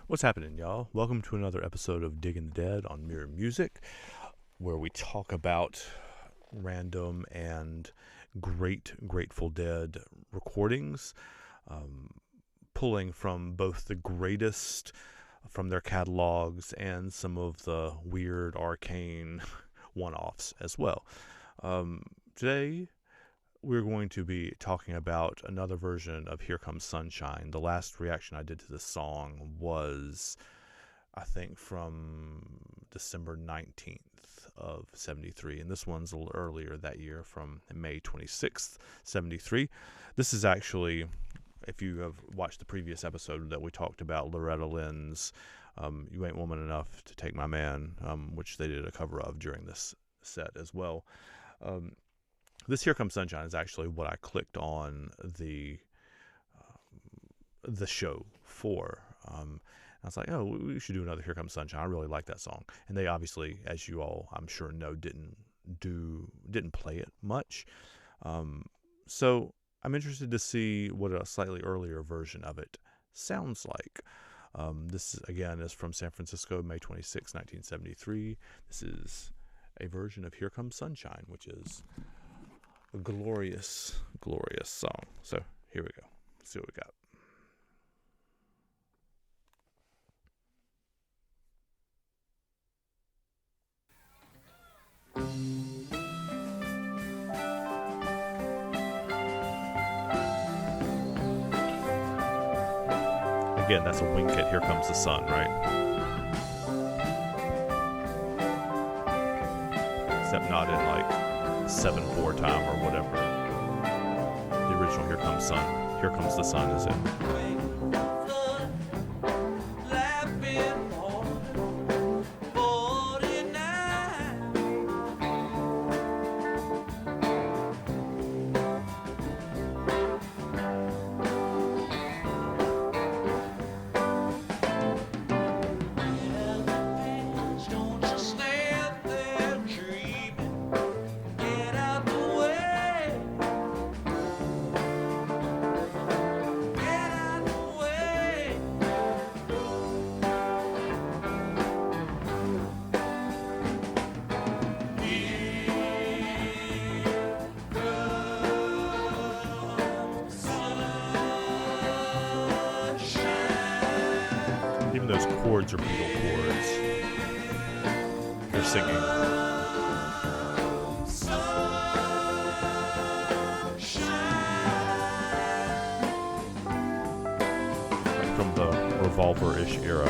What's happening, y'all? Welcome to another episode of Digging the Dead on Mirror Music, where we talk about random and great Grateful Dead recordings, pulling from both the greatest from their catalogs and some of the weird, arcane one-offs as well. Today, we're going to be talking about another version of Here Comes Sunshine. The last reaction I did to this song was, I think, from December 19th of 73. And this one's a little earlier that year, from May 26th, 73. This is actually, if you have watched the previous episode that we talked about, Loretta Lynn's You Ain't Woman Enough to Take My Man, which they did a cover of during this set as well. This Here Comes Sunshine is actually what I clicked on the show for. I was like, oh, we should do another Here Comes Sunshine. I really like that song. And they obviously, as you all, I'm sure, know, didn't play it much. So I'm interested to see what a slightly earlier version of it sounds like. This, again, is from San Francisco, May 26, 1973. This is a version of Here Comes Sunshine, which is a glorious, glorious song. So here we go. Let's see what we got. Again, that's a wink at Here Comes the Sun, right? Except not in like 7/4 time or whatever. The original Here Comes the Sun is in. Even those chords are Beatle chords. They're singing. Like from the Revolver-ish era.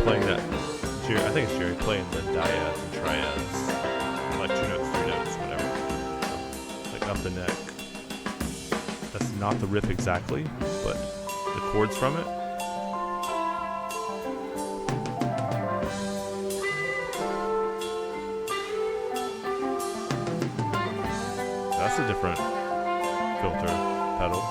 playing that. I think it's Jerry playing the dyads and triads, like 2 notes, 3 notes, whatever, like up the neck. That's not the riff exactly, but the chords from it. That's a different filter pedal.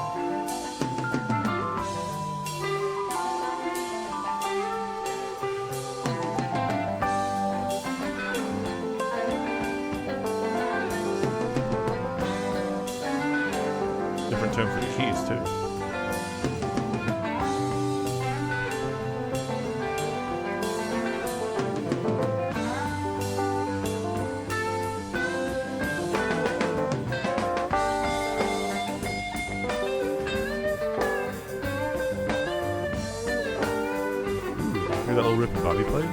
Different tone for the keys too. Hear that little riff that Bobby played?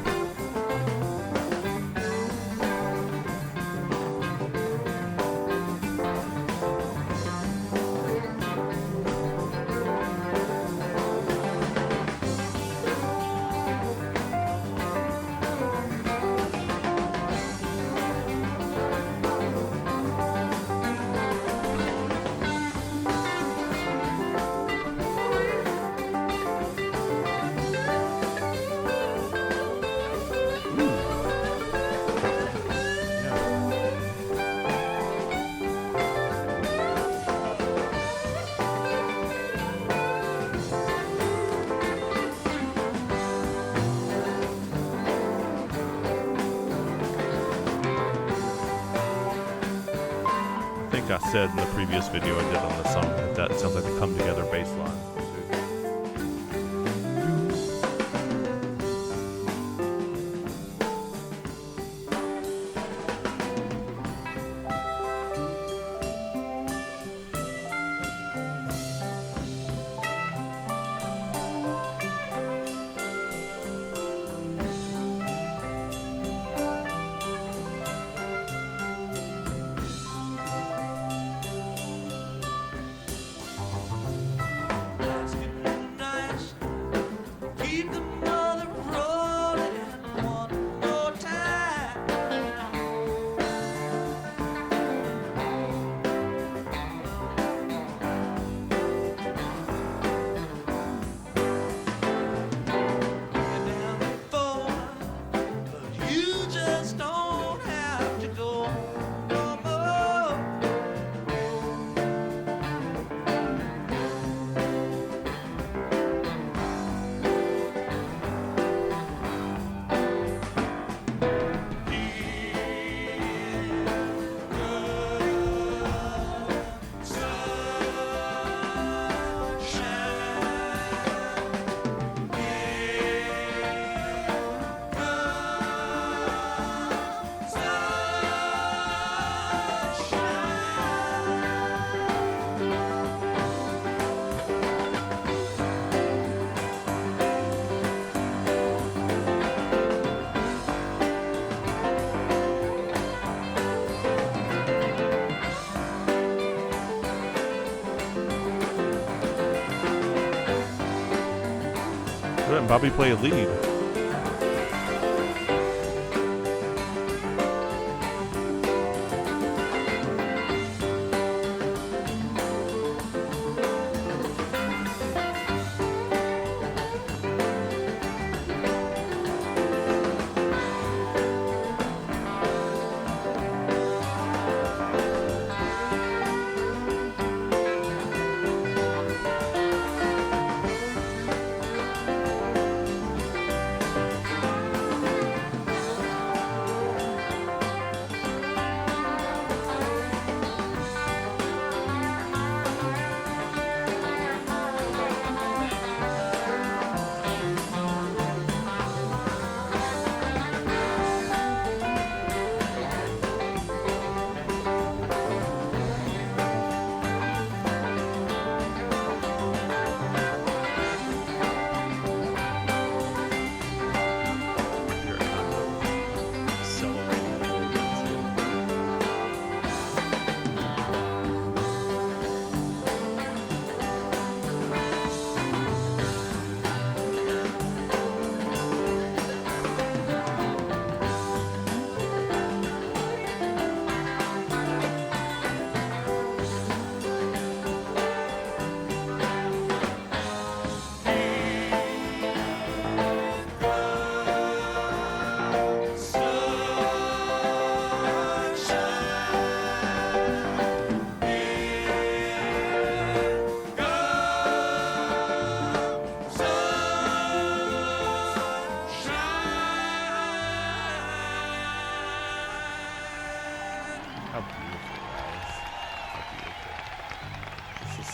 I said in the previous video I did on the song that sounds like the Come Together bass line. Let Bobby play a lead.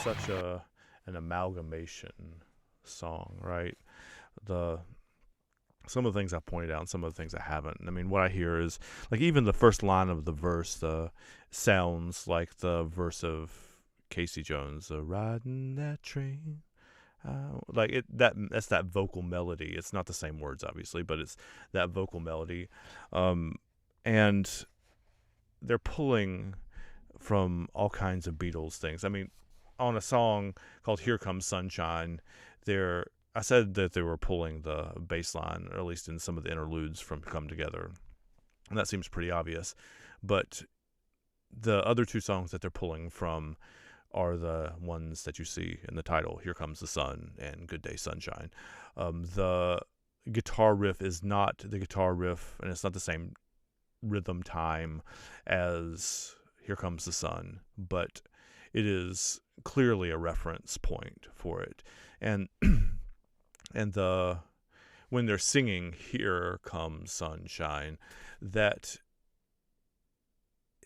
such an amalgamation song, right? Some of the things I pointed out and some of the things I haven't. I mean, what I hear is, like, even the first line of the verse sounds like the verse of Casey Jones, riding that train. That's that vocal melody. It's not the same words, obviously, but it's that vocal melody. And they're pulling from all kinds of Beatles things. I mean, on a song called Here Comes Sunshine, I said that they were pulling the bass line, or at least in some of the interludes, from Come Together. And that seems pretty obvious. But the other two songs that they're pulling from are the ones that you see in the title, Here Comes the Sun and Good Day Sunshine. The guitar riff is not the guitar riff, and it's not the same rhythm time as Here Comes the Sun, but it is clearly a reference point for it. And when they're singing Here Comes Sunshine, that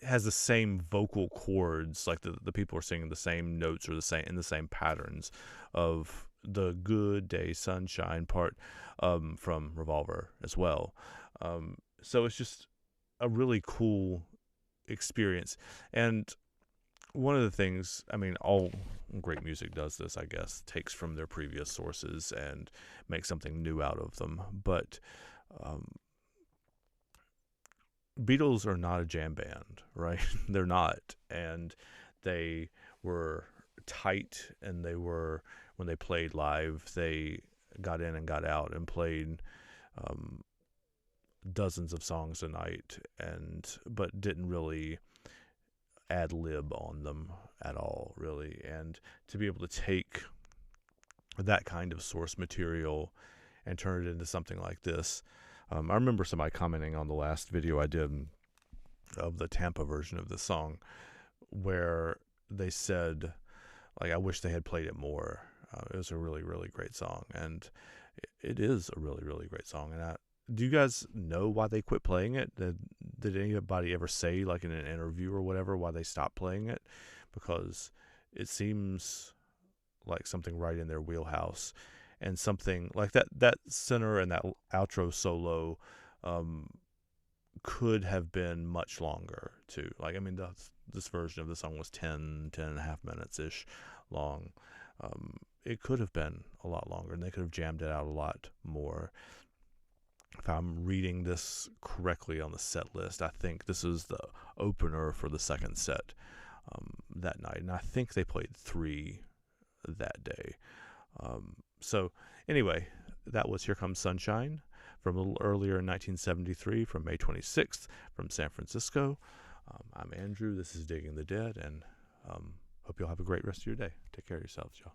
has the same vocal chords, like the people are singing the same notes or in the same patterns of the Good Day Sunshine part from Revolver as well. So it's just a really cool experience. And one of the things, I mean, all great music does this, I guess, takes from their previous sources and makes something new out of them. But Beatles are not a jam band, right? They're not. And they were tight, and when they played live, they got in and got out and played dozens of songs a night, but didn't really ad lib on them at all, really. And to be able to take that kind of source material and turn it into something like this, I remember somebody commenting on the last video I did of the Tampa version of this song, where they said, like, I wish they had played it more. It was a really, really great song, and it is a really, really great song. And do you guys know why they quit playing it? Did anybody ever say, like in an interview or whatever, why they stopped playing it? Because it seems like something right in their wheelhouse, and something like that center and that outro solo could have been much longer too. Like, I mean, this version of the song was 10 and a half minutes ish long. It could have been a lot longer, and they could have jammed it out a lot more. If I'm reading this correctly on the set list, I think this is the opener for the second set that night, and I think they played 3 that day. So anyway, that was Here Comes Sunshine from a little earlier in 1973, from May 26th, from San Francisco. I'm Andrew. This is Digging the Dead, and hope you'll have a great rest of your day. Take care of yourselves, y'all.